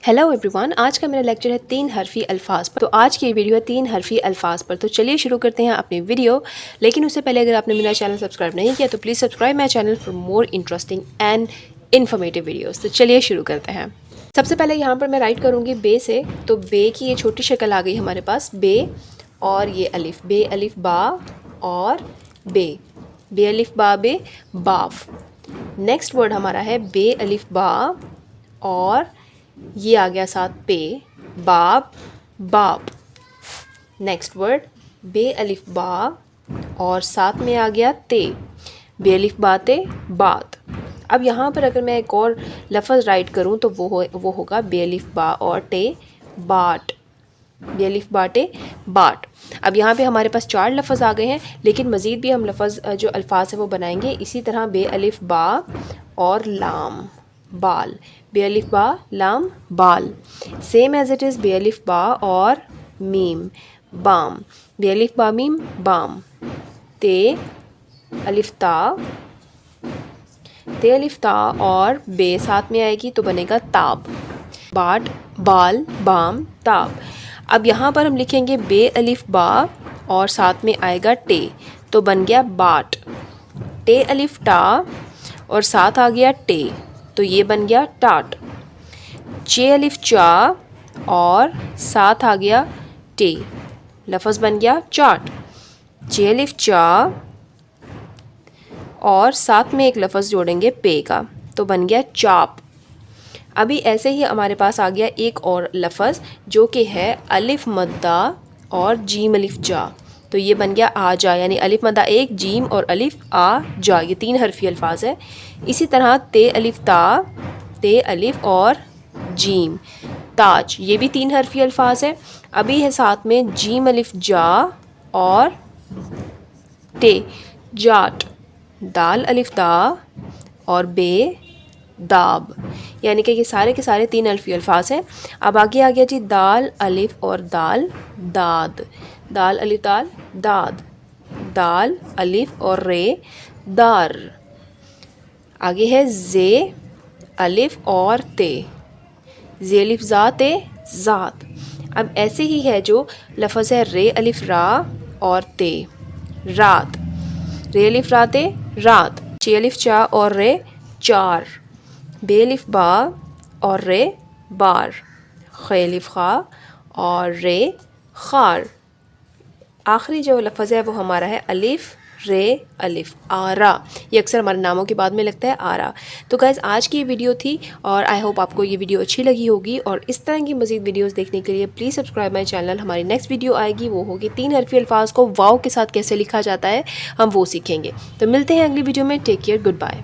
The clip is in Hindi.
हेलो एवरीवन, आज का मेरा लेक्चर है 3 हरफी अल्फाज पर। तो आज की वीडियो है 3 हरफी अल्फाज पर। तो चलिए शुरू करते हैं अपनी वीडियो। लेकिन उससे पहले अगर आपने मेरा चैनल सब्सक्राइब नहीं किया तो please subscribe my channel for more interesting and informative videos. तो चलिए शुरू करते हैं। सबसे पहले यहाँ पर मैं राइट करूँगी बे से। तो बे की ये छोटी शक्ल आ गई हमारे पास, बे और ये अलिफ, बे अलिफ बा और बे अलिफ बा बे, बाव। नेक्स्ट वर्ड हमारा है बे अलिफ बा और ये आ गया साथ पे, बाब बाब। नेक्स्ट वर्ड बे अलिफ बा और साथ में आ गया ते, बे अलिफ बाते बात। अब यहाँ पर अगर मैं एक और लफ्ज़ राइट करूँ तो वो होगा बे अलिफ बा और टे बाट, बे अलिफ बाटे बाट। अब यहाँ पे हमारे पास 4 लफ्ज़ आ गए हैं, लेकिन मज़ीद भी हम लफ्ज़ जो अल्फाज है वो बनाएंगे इसी तरह। बे अलिफ बा और लाम बाल, बे अलिफ बा लाम बाल। सेम एज इट इज़ बे अलिफ बा और मीम बाम, बे अलिफ बा मीम बाम। ते अलिफ ता और बे साथ में आएगी तो बनेगा ताब, बाट बाल बाम ताब। अब यहाँ पर हम लिखेंगे बे अलिफ बा और साथ में आएगा टे तो बन गया बाट, टे अलिफ टा और साथ आ गया टे तो ये बन गया टाट। चे अलिफ चा और साथ आ गया टे, लफ्ज़ बन गया चाट। चे अलिफ चा और साथ में एक लफ्ज़ जोड़ेंगे पे का तो बन गया चाप। अभी ऐसे ही हमारे पास आ गया एक और लफ्ज़ जो कि है अलिफ मद्दा और जीम अलिफ जा, तो ये बन गया आ जा, यानी अलिफ मद्दा एक, जीम और अलिफ आ जा, ये 3 हरफी अल्फाज है। इसी तरह ते अलिफ ता, ते अलिफ और जीम ताज, ये भी 3 हरफी अल्फाज है। अभी है साथ में जीम अलिफ जा और टे जाट, दाल अलिफ दा और बे दाब, यानी कि ये सारे के सारे 3 हरफी अल्फाज हैं। अब आगे आ गया जी दाल अलिफ और दाल दाद, दाल अलिफ दाल दाद, दाल अलिफ और रे दार। आगे है जे अलिफ और ते, जे अलिफ जा ते ज़ात। अब ऐसे ही है जो लफ्ज़ है रे अलिफ रा और ते रात, रे अलिफ रा ते रात। चे अलिफ चा और रे चार, बे अलिफ बा और रे बार, खे अलिफ खा और रे खार। आखिरी जो लफ्ज़ है वो हमारा है अलिफ रे अलिफ आरा, ये अक्सर हमारे नामों के बाद में लगता है आरा। तो गाइज़ आज की ये वीडियो थी और आई होप आपको ये वीडियो अच्छी लगी होगी। और इस तरह की मज़ीद वीडियोस देखने के लिए प्लीज़ सब्सक्राइब माई चैनल। हमारी नेक्स्ट वीडियो आएगी, वो होगी 3 हरफी अल्फाज को वाव के साथ कैसे लिखा जाता है, हम वो सीखेंगे। तो मिलते हैं अगली वीडियो में। Take care, good bye.